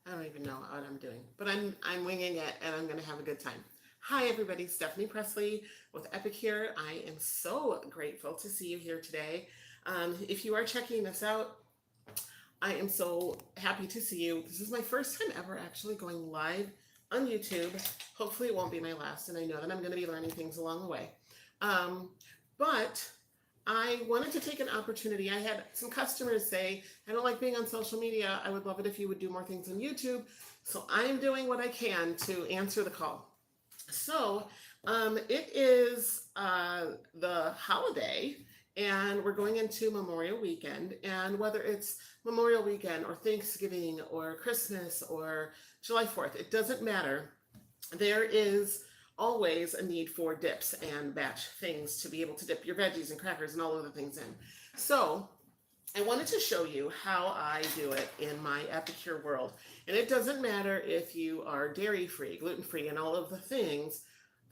I don't even know what I'm doing, but I'm winging it, and I'm going to have a good time. Hi, everybody. Stephanie Presley with Epicure. I am so grateful to see you here today. If you are checking this out, I am so happy to see you. This is my first time ever actually going live on YouTube. Hopefully, it won't be my last, and I know that I'm going to be learning things along the way. Um, but I wanted to take an opportunity. I had some customers say, I don't like being on social media. I would love it if you would do more things on YouTube. So I'm doing what I can to answer the call. So it is the holiday, and we're going into Memorial Weekend. And whether it's Memorial Weekend or Thanksgiving or Christmas or July 4th, it doesn't matter. There is always a need for dips and batch things to be able to dip your veggies and crackers and all other things in. So I wanted to show you how I do it in my Epicure world. And it doesn't matter if you are dairy-free, gluten-free, and all of the things.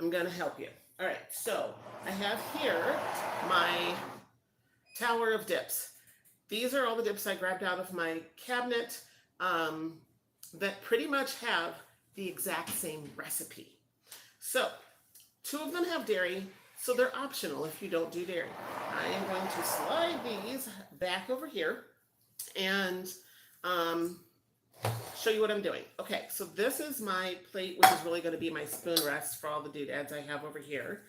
I'm going to help you. All right, so I have here my tower of dips. These are all the dips I grabbed out of my cabinet that pretty much have the exact same recipe. So, two of them have dairy, so they're optional if you don't do dairy. I am going to slide these back over here and show you what I'm doing. Okay, so this is my plate, which is really going to be my spoon rest for all the doodads I have over here.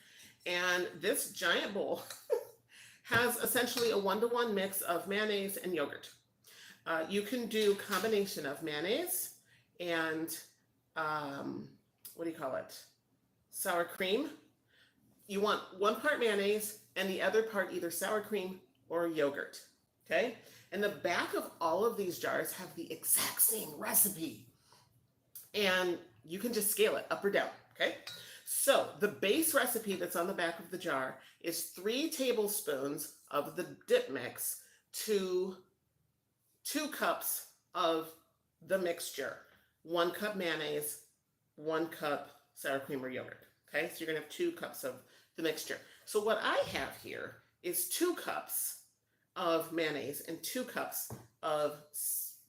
And this giant bowl has essentially a 1-to-1 mix of mayonnaise and yogurt. You can do combination of mayonnaise and what do you call it? Sour cream. You want 1 part mayonnaise and the other part either sour cream or yogurt. Okay? And the back of all of these jars have the exact same recipe. And you can just scale it up or down. Okay? So the base recipe that's on the back of the jar is 3 tablespoons of the dip mix to 2 cups of the mixture. 1 cup mayonnaise, 1 cup sour cream or yogurt. Okay, so you're gonna have 2 cups of the mixture. So what I have here is 2 cups of mayonnaise and 2 cups of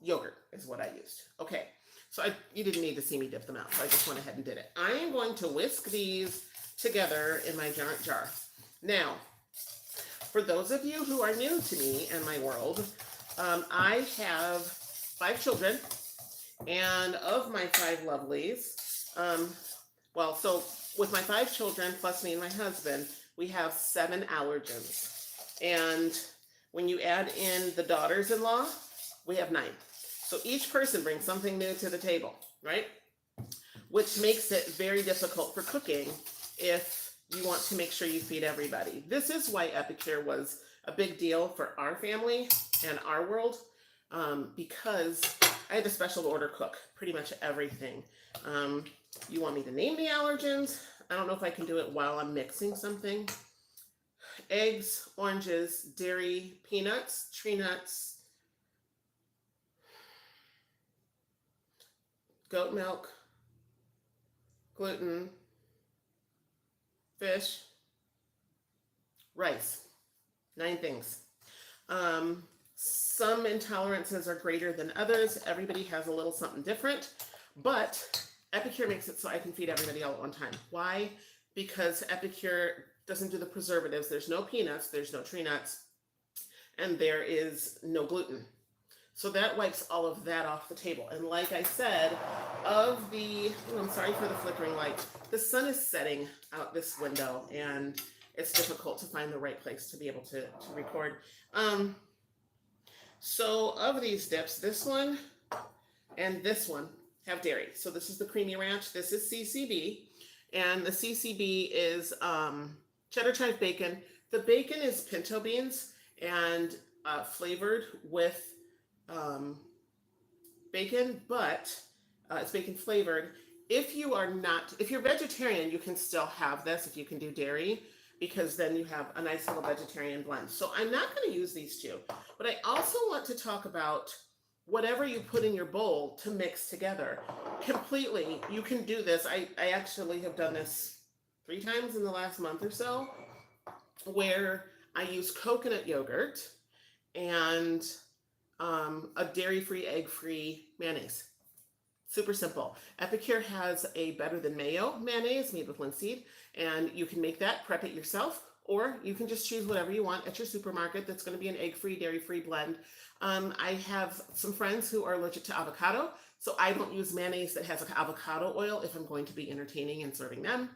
yogurt is what I used. Okay, so you didn't need to see me dip them out, so I just went ahead and did it. I am going to whisk these together in my giant jar. Now, for those of you who are new to me and my world, I have 5 children, and of my 5 lovelies, so with my 5 children, plus me and my husband, we have 7 allergens. And when you add in the daughters-in-law, we have 9. So each person brings something new to the table, right? Which makes it very difficult for cooking if you want to make sure you feed everybody. This is why Epicure was a big deal for our family and our world, because I had to special order cook pretty much everything. You want me to name the allergens? I don't know if I can do it while I'm mixing something. Eggs, oranges, dairy, peanuts, tree nuts, goat milk, gluten, fish, rice. 9 things. Some intolerances are greater than others. Everybody has a little something different, but Epicure makes it so I can feed everybody all at one time. Why? Because Epicure doesn't do the preservatives. There's no peanuts, there's no tree nuts, and there is no gluten. So that wipes all of that off the table. And like I said, I'm sorry for the flickering light. The sun is setting out this window, and it's difficult to find the right place to be able to record. So of these dips, this one and this one have dairy. So this is the creamy ranch. This is CCB, and the CCB is cheddar chive bacon. The bacon is pinto beans and flavored with bacon, but it's bacon flavored. If you're vegetarian, you can still have this if you can do dairy, because then you have a nice little vegetarian blend. So I'm not going to use these 2, but I also want to talk about whatever you put in your bowl to mix together completely. You can do this. I actually have done this 3 times in the last month or so, where I use coconut yogurt and a dairy-free, egg-free mayonnaise. Super simple. Epicure has a better than mayo mayonnaise made with linseed, and you can make that, prep it yourself, or you can just choose whatever you want at your supermarket that's going to be an egg-free, dairy-free blend. I have some friends who are allergic to avocado, so I don't use mayonnaise that has avocado oil if I'm going to be entertaining and serving them.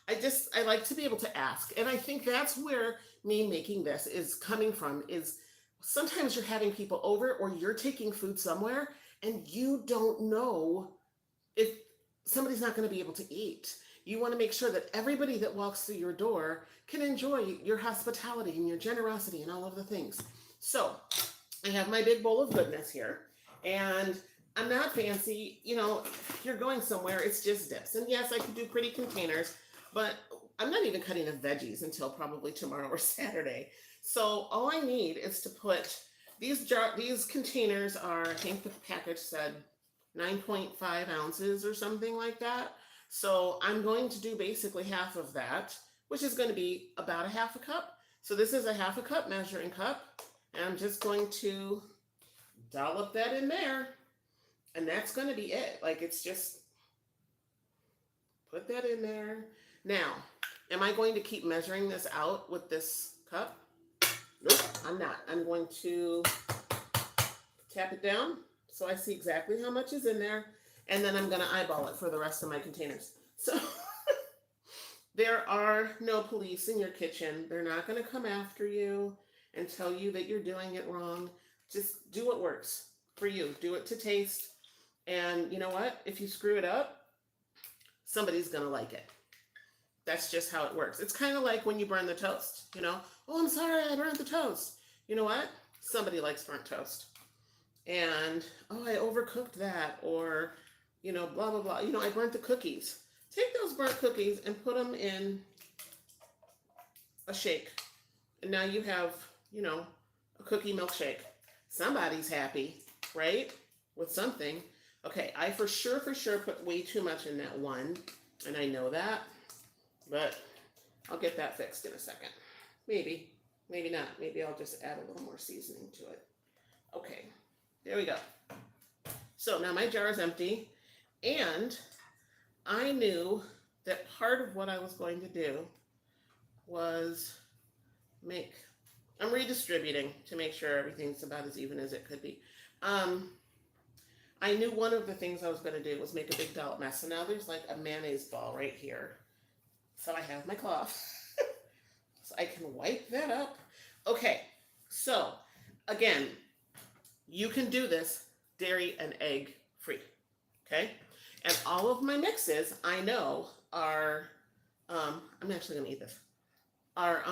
I like to be able to ask, and I think that's where me making this is coming from, is sometimes you're having people over or you're taking food somewhere and you don't know if somebody's not going to be able to eat. You want to make sure that everybody that walks through your door can enjoy your hospitality and your generosity and all of the things. So I have my big bowl of goodness here, and I'm not fancy. You know, if you're going somewhere, it's just dips. And yes, I could do pretty containers, but I'm not even cutting the veggies until probably tomorrow or Saturday. So all I need is to put these containers are, I think the package said 9.5 ounces or something like that. So I'm going to do basically half of that, which is going to be about a half a cup. So this is a half a cup measuring cup, and I'm just going to dollop that in there, and that's going to be it. Like, it's just put that in there. Now, am I going to keep measuring this out with this cup? Nope, I'm not. I'm going to tap it down so I see exactly how much is in there, and then I'm going to eyeball it for the rest of my containers. So there are no police in your kitchen. They're not going to come after you and tell you that you're doing it wrong. Just do what works for you. Do it to taste. And you know what? If you screw it up, somebody's going to like it. That's just how it works. It's kind of like when you burn the toast, you know? Oh, I'm sorry, I burnt the toast. You know what? Somebody likes burnt toast. And, oh, I overcooked that, or, you know, blah, blah, blah. You know, I burnt the cookies. Take those burnt cookies and put them in a shake. And now you have, you know, a cookie milkshake. Somebody's happy, right? With something. Okay, I for sure put way too much in that one, and I know that. But I'll get that fixed in a second. Maybe, maybe not. Maybe I'll just add a little more seasoning to it. Okay, there we go. So now my jar is empty, and I knew that part of what I was going to do was I'm redistributing to make sure everything's about as even as it could be. I knew one of the things I was going to do was make a big dollop mess. So now there's like a mayonnaise ball right here. So I have my cloth, so I can wipe that up. Okay, so again, you can do this dairy and egg free, okay? And all of my mixes, I know, are, I'm actually gonna eat this, are,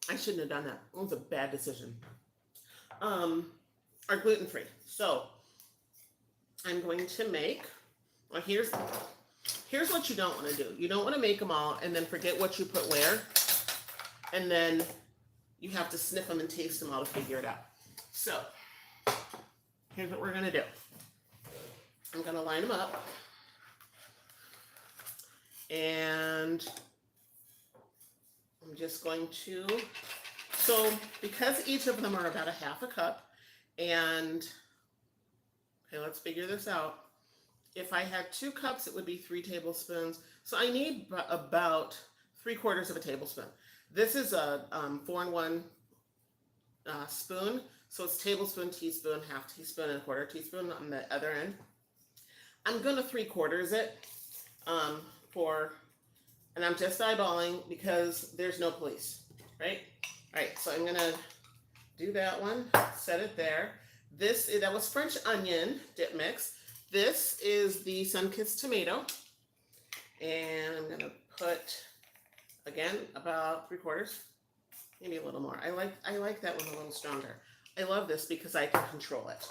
I shouldn't have done that. It was a bad decision. Are gluten-free. So I'm going to make, well, here's what you don't want to do. You don't want to make them all and then forget what you put where, and then you have to sniff them and taste them all to figure it out. So here's what we're going to do. I'm going to line them up, and I'm just going to, so because each of them are about a half a cup, and okay, let's figure this out. If I had 2 cups, it would be 3 tablespoons. So I need about 3/4 of a tablespoon. This is a 4-in-1 spoon. So it's tablespoon, teaspoon, half teaspoon, and 1/4 teaspoon on the other end. I'm going to 3/4 it and I'm just eyeballing because there's no police, right? All right, so I'm going to do that one, set it there. That was French onion dip mix. This is the sun-kissed tomato, and I'm gonna put, again, about 3/4, maybe a little more. I like that one a little stronger. I love this because I can control it.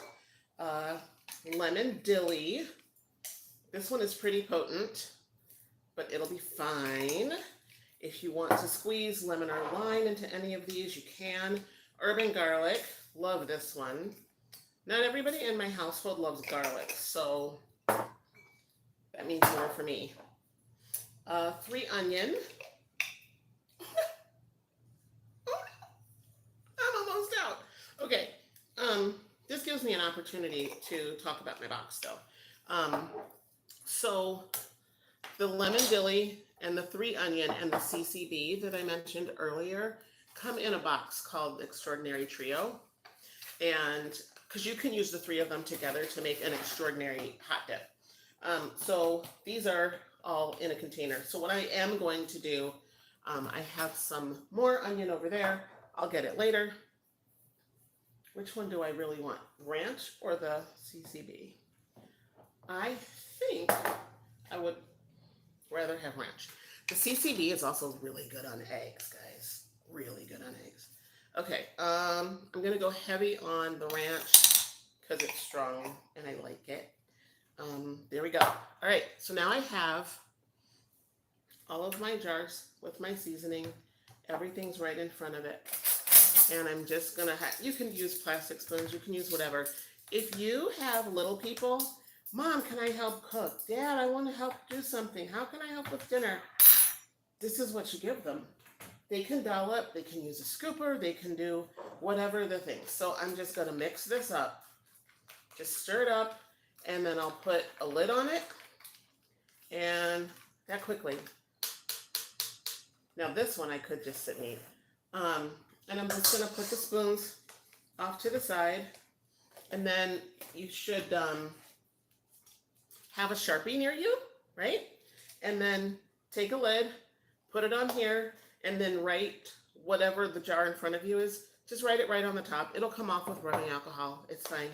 Lemon dilly. This one is pretty potent, but it'll be fine. If you want to squeeze lemon or lime into any of these, you can. Urban garlic. Love this one. Not everybody in my household loves garlic, so that means more for me. 3 onion. I'm almost out. Okay, this gives gives me an opportunity to talk about my box though. So the lemon dilly and the 3 onion and the CCB that I mentioned earlier come in a box called Extraordinary Trio. And because you can use the 3 of them together to make an extraordinary hot dip. So these are all in a container. So what I am going to do, I have some more onion over there. I'll get it later. Which one do I really want? Ranch or the CCB? I think I would rather have ranch. The CCB is also really good on eggs, guys. Really good on eggs. Okay, I'm gonna go heavy on the ranch because it's strong and I like it. There we go. All right, so now I have all of my jars with my seasoning. Everything's right in front of it. And I'm just gonna you can use plastic spoons, you can use whatever. If you have little people, Mom, can I help cook? Dad, I want to help do something. How can I help with dinner? This is what you give them. They can dollop, they can use a scooper, they can do whatever the thing. So I'm just gonna mix this up. Just stir it up, and then I'll put a lid on it, and that quickly. Now this one I could just sit and eat. And I'm just gonna put the spoons off to the side, and then you should have a Sharpie near you, right? And then take a lid, put it on here, and then write whatever the jar in front of you is. Just write it right on the top. It'll come off with rubbing alcohol. It's fine.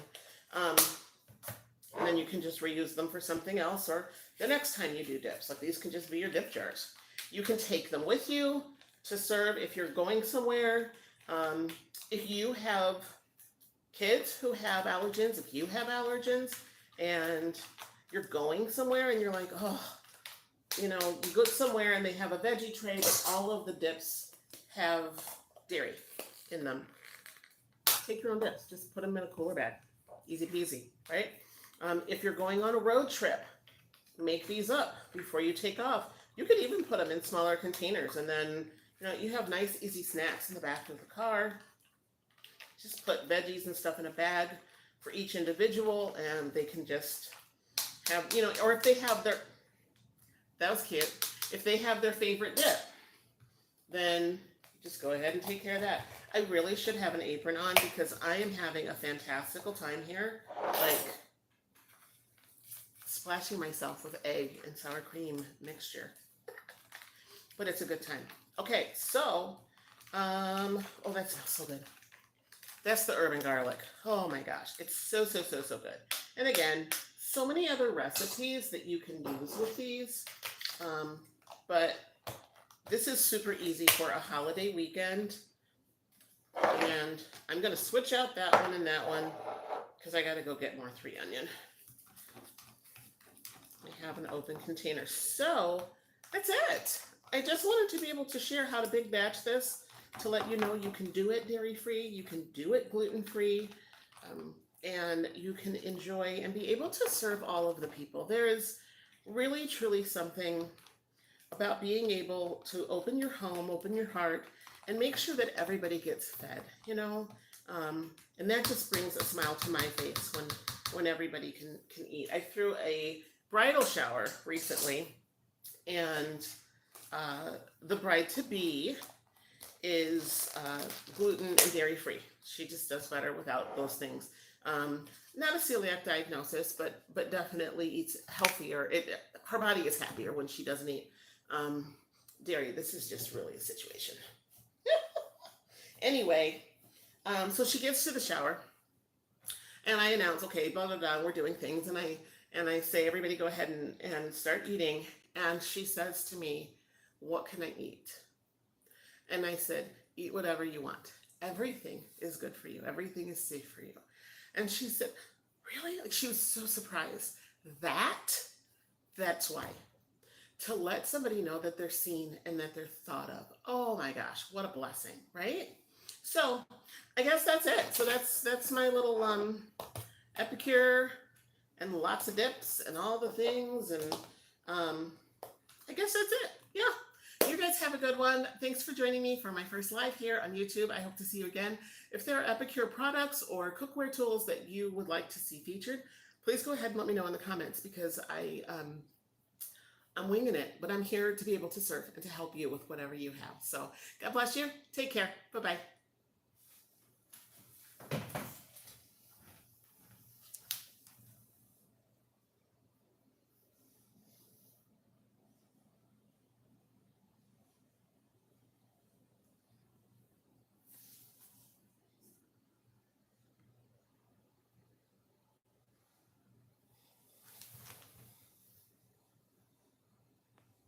And then you can just reuse them for something else, or the next time you do dips. Like these can just be your dip jars. You can take them with you to serve if you're going somewhere. If you have kids who have allergens, if you have allergens and you're going somewhere and you're like, oh, you know, you go somewhere and they have a veggie tray, but all of the dips have dairy in them. Take your own dips. Just put them in a cooler bag. Easy peasy, right? If you're going on a road trip, make these up before you take off. You could even put them in smaller containers, and then you know you have nice, easy snacks in the back of the car. Just put veggies and stuff in a bag for each individual, and they can just have, you know, or if they have their, that was cute. If they have their favorite dip, then just go ahead and take care of that. I really should have an apron on because I am having a fantastical time here, like splashing myself with egg and sour cream mixture. But it's a good time. Okay, so, oh, that smells so good. That's the herb and garlic. Oh my gosh, it's so good. And again, so many other recipes that you can use with these, but this is super easy for a holiday weekend. And I'm gonna switch out that one and that one because I gotta go get more 3 onion. I have an open container. So that's it. I just wanted to be able to share how to big batch this to let you know you can do it dairy-free, you can do it gluten-free, and you can enjoy and be able to serve all of the people. There is really, truly something about being able to open your home, open your heart, and make sure that everybody gets fed, you know? And that just brings a smile to my face when everybody can eat. I threw a bridal shower recently, and the bride-to-be is gluten and dairy-free. She just does better without those things. Not a celiac diagnosis, but definitely eats healthier. Her body is happier when she doesn't eat dairy. This is just really a situation. Anyway, so she gets to the shower, and I announce, okay, blah, blah, blah, we're doing things, and I say, everybody go ahead and start eating, and she says to me, what can I eat? And I said, eat whatever you want. Everything is good for you. Everything is safe for you. And she said, really? Like, she was so surprised. That's why. To let somebody know that they're seen and that they're thought of. Oh my gosh, what a blessing, right? So I guess that's it. So that's my little Epicure and lots of dips and all the things. And I guess that's it. Yeah. You you guys have a good one. Thanks for joining me for my first live here on YouTube. I hope to see you again. If there are Epicure products or cookware tools that you would like to see featured, please go ahead and let me know in the comments, because I'm winging it, but I'm here to be able to serve and to help you with whatever you have. So God bless you. Take care. Bye-bye.